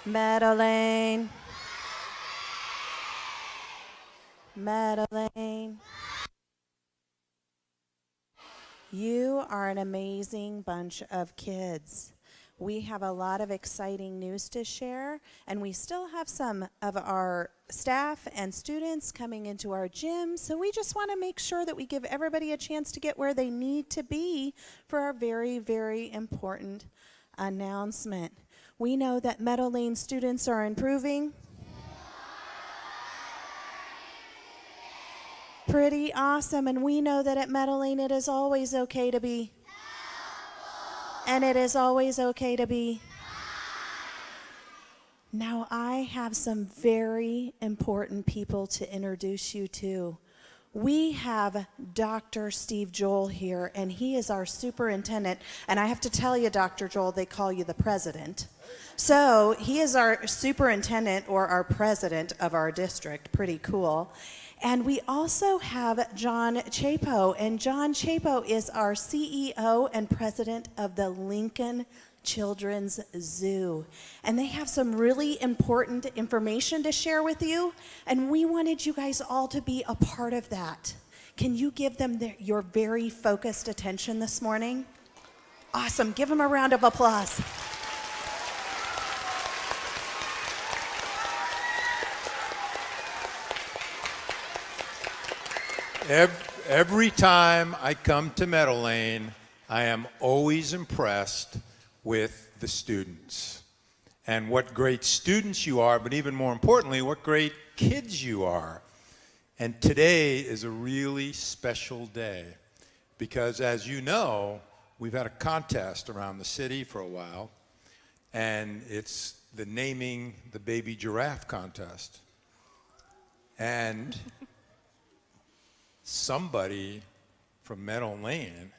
Meadow, Meadow. You are an amazing bunch of kids. We have a lot of exciting news to share, and we still have some of our staff and students coming into our gym, so we just want to make sure that we give everybody a chance to get where they need to be for our very, very important announcement. We know that Meadow Lane students are improving. Pretty awesome, and we know that at Meadow Lane it is always okay to be. And it is always okay to be. Now I have some very important people to introduce you to. We have Dr. Steve Joel here, and he is our superintendent. And I have to tell you, Dr. Joel, they call you the president. So he is our superintendent or our president of our district. Pretty cool. And we also have John Chapo, and John Chapo is our CEO and president of the Lincoln Children's Zoo. And they have some really important information to share with you, and we wanted you guys all to be a part of that. Can you give them your very focused attention this morning? Awesome. Give them a round of applause. Every time I come to Meadow Lane, I am always impressed with the students and what great students you are, but even more importantly, what great kids you are. And today is a really special day because, as you know, we've had a contest around the city for a while, and it's the Naming the Baby Giraffe contest. And somebody from Meadow Lane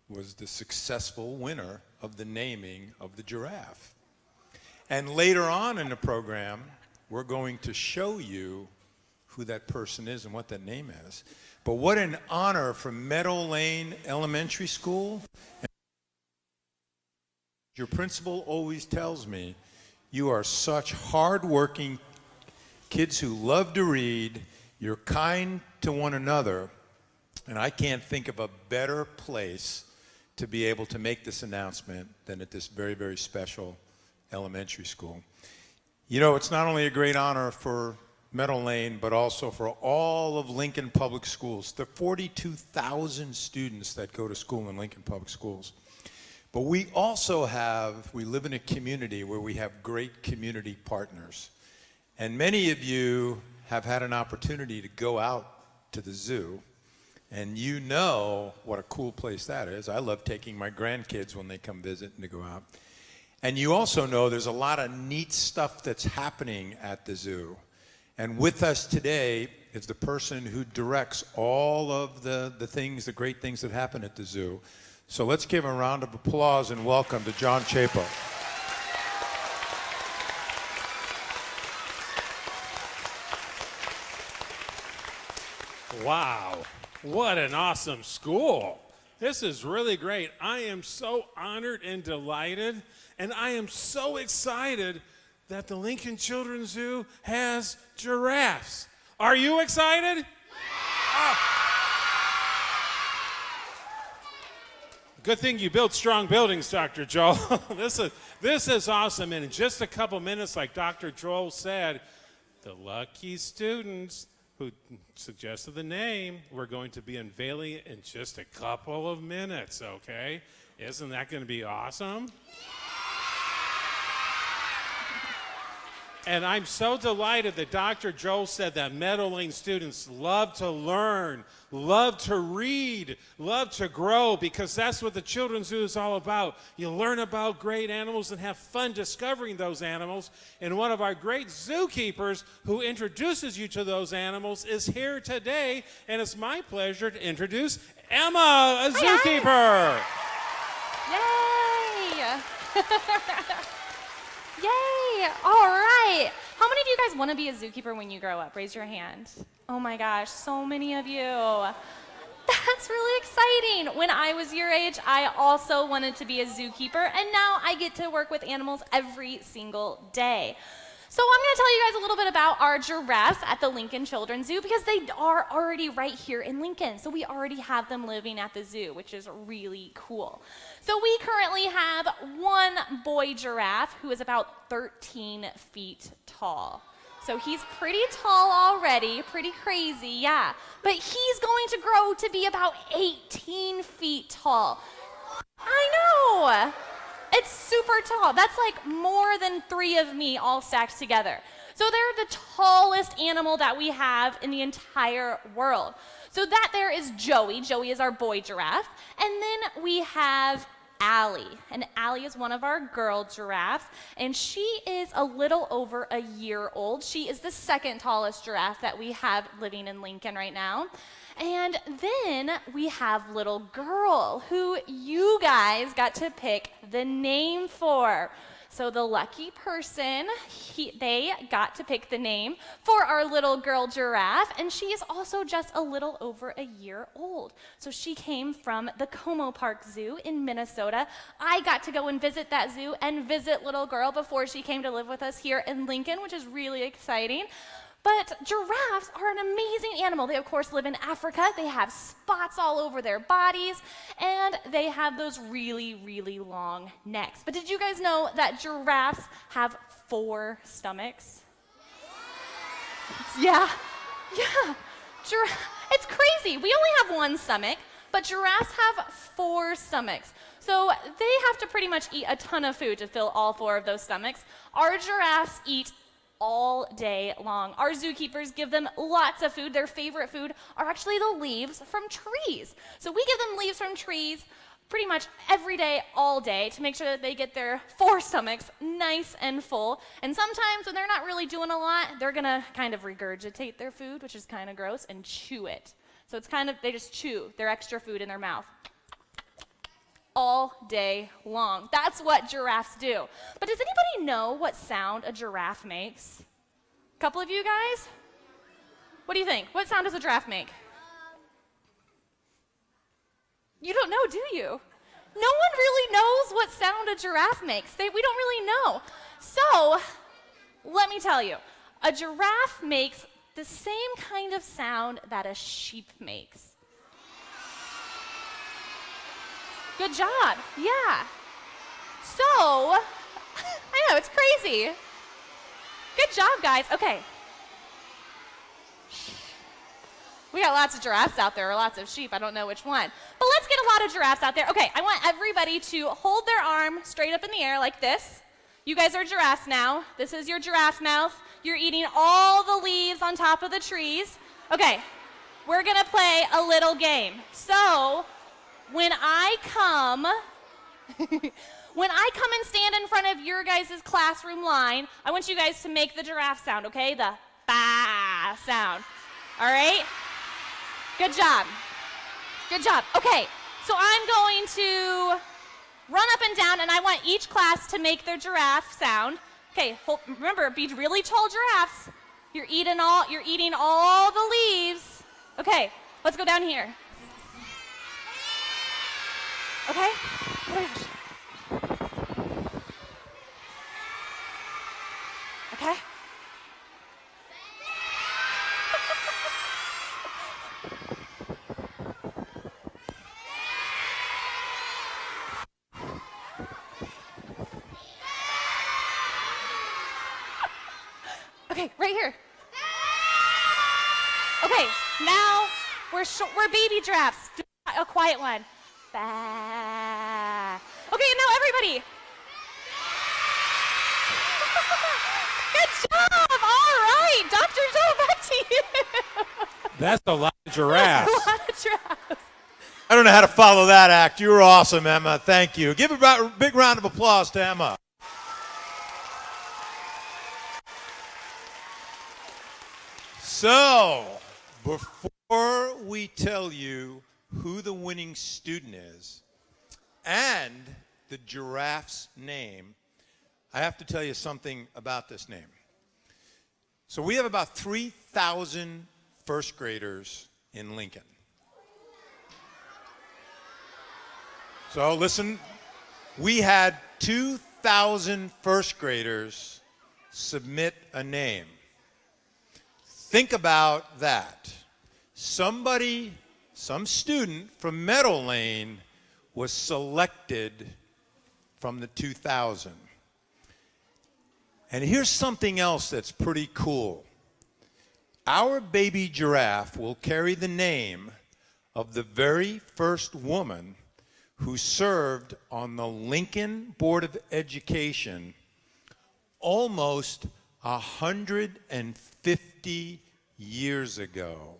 was the successful winner of the naming of the giraffe. And later on in the program, we're going to show you who that person is and what that name is. But what an honor for Meadow Lane Elementary School. Your principal always tells me, you are such hardworking kids who love to read. You're kind to one another, and I can't think of a better place to be able to make this announcement than at this very, very special elementary school. You know, it's not only a great honor for Meadow Lane, but also for all of Lincoln Public Schools, the 42,000 students that go to school in Lincoln Public Schools. But we live in a community where we have great community partners. And many of you have had an opportunity to go out to the zoo, and you know what a cool place that is. I love taking my grandkids when they come visit and to go out. And you also know there's a lot of neat stuff that's happening at the zoo. And with us today is the person who directs all of the great things that happen at the zoo. So let's give him a round of applause and welcome to John Chapo. Wow, what an awesome school. This is really great. I am so honored and delighted, and I am so excited that the Lincoln Children's Zoo has giraffes. Are you excited? Yeah! Oh. Good thing you built strong buildings, Dr. Joel. This is awesome, and in just a couple minutes, like Dr. Joel said, the lucky students who suggested the name, we're going to be unveiling in just a couple of minutes, okay? Isn't that going to be awesome? And I'm so delighted that Dr. Joel said that Meadow Lane students love to learn, love to read, love to grow, because that's what the Children's Zoo is all about. You learn about great animals and have fun discovering those animals. And one of our great zookeepers who introduces you to those animals is here today, and it's my pleasure to introduce Emma, a zookeeper. Yay! Yay! All right. How many of you guys want to be a zookeeper when you grow up? Raise your hand. Oh my gosh, so many of you. That's really exciting. When I was your age, I also wanted to be a zookeeper, and now I get to work with animals every single day. So I'm going to tell you guys a little bit about our giraffes at the Lincoln Children's Zoo because they are already right here in Lincoln. So we already have them living at the zoo, which is really cool. So we currently have one boy giraffe who is about 13 feet tall. So he's pretty tall already, pretty crazy, yeah. But he's going to grow to be about 18 feet tall. I know. It's super tall. That's like more than 3 of me all stacked together. So they're the tallest animal that we have in the entire world. So that there is Joey. Joey is our boy giraffe. And then we have Allie. And Allie is one of our girl giraffes. And she is a little over a year old. She is the second tallest giraffe that we have living in Lincoln right now. And then we have little girl, who you guys got to pick the name for. So the lucky person, they got to pick the name for our little girl giraffe, and she is also just a little over a year old. So she came from the Como Park Zoo in Minnesota. I got to go and visit that zoo and visit little girl before she came to live with us here in Lincoln, which is really exciting. But giraffes are an amazing animal. They, of course, live in Africa. They have spots all over their bodies, and they have those really, really long necks. But did you guys know that giraffes have 4 stomachs? Yeah. It's crazy. We only have 1 stomach, but giraffes have 4 stomachs. So they have to pretty much eat a ton of food to fill all 4 of those stomachs. Our giraffes eat all day long. Our zookeepers give them lots of food. Their favorite food are actually the leaves from trees. So we give them leaves from trees pretty much every day, all day, to make sure that they get their 4 stomachs nice and full. And sometimes when they're not really doing a lot, they're gonna kind of regurgitate their food, which is kind of gross, and chew it. So it's kind of, they just chew their extra food in their mouth all day long. That's what giraffes do. But does anybody know what sound a giraffe makes? A couple of you guys? What do you think? What sound does a giraffe make? You don't know, do you? No one really knows what sound a giraffe makes. We don't really know. So, let me tell you. A giraffe makes the same kind of sound that a sheep makes. Good job, yeah. So, I know, it's crazy. Good job, guys. Okay. We got lots of giraffes out there, or lots of sheep. I don't know which one. But let's get a lot of giraffes out there. Okay, I want everybody to hold their arm straight up in the air like this. You guys are giraffes now. This is your giraffe mouth. You're eating all the leaves on top of the trees. Okay, we're gonna play a little game. So, when I come and stand in front of your guys' classroom line, I want you guys to make the giraffe sound, okay? The ba sound. All right? Good job. Good job. Okay, so I'm going to run up and down, and I want each class to make their giraffe sound. Okay, remember, be really tall giraffes. You're eating all the leaves. Okay, let's go down here. Okay? Oh my gosh. Okay? Okay, right here. Okay, now we're baby giraffes. Do a quiet one. Bah. Okay, now everybody. Good job. All right, Dr. Joe, back to you. That's a lot of giraffes. A lot of giraffes. I don't know how to follow that act. You were awesome, Emma. Thank you. Give a big round of applause to Emma. So, before we tell you who the winning student is and the giraffe's name, I have to tell you something about this name. So we have about 3,000 first graders in Lincoln. So listen, we had 2,000 first graders submit a name. Think about that. Some student from Meadow Lane was selected from the 2,000. And here's something else that's pretty cool. Our baby giraffe will carry the name of the very first woman who served on the Lincoln Board of Education almost 150 years ago.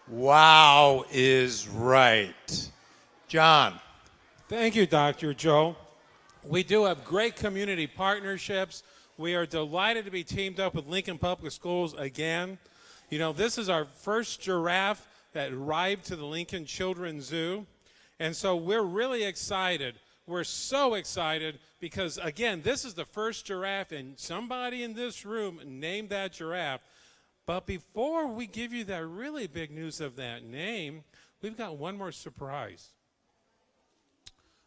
Wow is right. John. Thank you, Dr. Joe. We do have great community partnerships. We are delighted to be teamed up with Lincoln Public Schools again. You know, this is our first giraffe that arrived to the Lincoln Children's Zoo. And so we're really excited. We're so excited because, again, this is the first giraffe, and somebody in this room named that giraffe. But before we give you that really big news of that name, we've got one more surprise.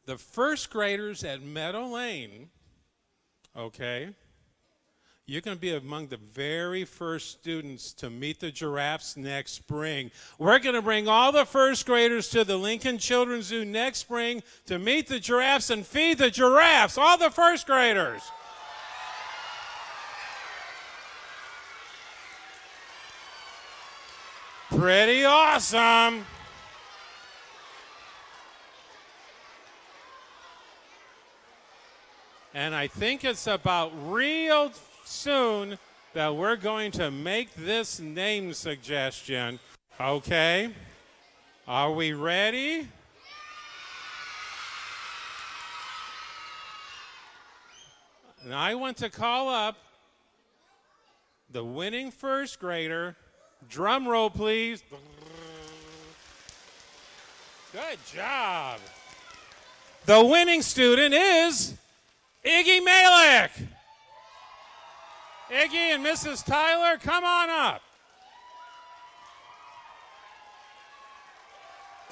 The first graders at Meadow Lane, okay, you're going to be among the very first students to meet the giraffes next spring. We're going to bring all the first graders to the Lincoln Children's Zoo next spring to meet the giraffes and feed the giraffes, all the first graders. Pretty awesome. And I think it's about real soon that we're going to make this name suggestion. Okay? Are we ready? And I want to call up the winning first grader. Drum roll, please. Good job. The winning student is Iggy Malik. Iggy and Mrs. Tyler, come on up.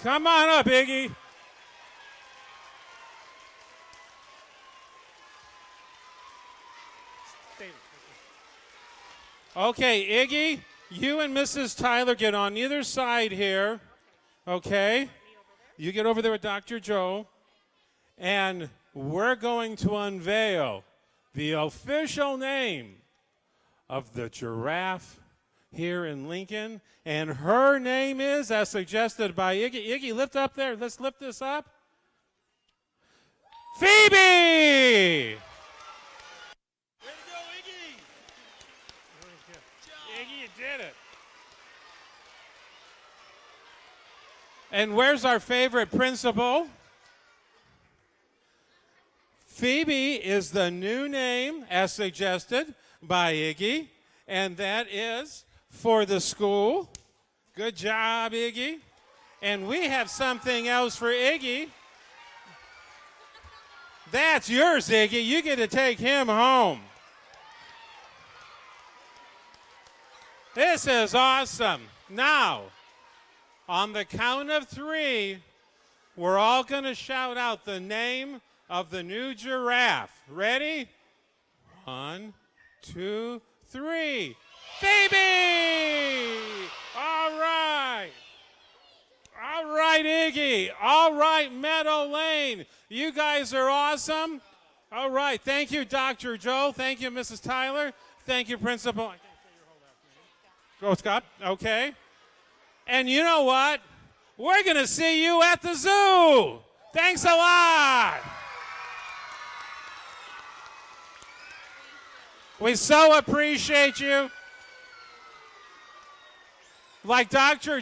Come on up, Iggy. Okay, Iggy, you and Mrs. Tyler get on either side here. Okay? You get over there with Dr. Joe. And we're going to unveil the official name of the giraffe here in Lincoln. And her name is, as suggested by Iggy. Iggy, lift up there. Let's lift this up. Phoebe! Way to go, Iggy! Iggy, you did it. And where's our favorite principal? Phoebe is the new name, as suggested by Iggy, and that is for the school. Good job, Iggy. And we have something else for Iggy. That's yours, Iggy. You get to take him home. This is awesome. Now, on the count of 3, we're all going to shout out the name of the new giraffe. Ready? 1, 2, 3. Phoebe! All right. All right, Iggy. All right, Meadow Lane. You guys are awesome. All right. Thank you, Dr. Joe. Thank you, Mrs. Tyler. Thank you, Principal. I can't say your whole last name. Go, Scott. Okay. And you know what? We're going to see you at the zoo. Thanks a lot. We so appreciate you. Like Dr.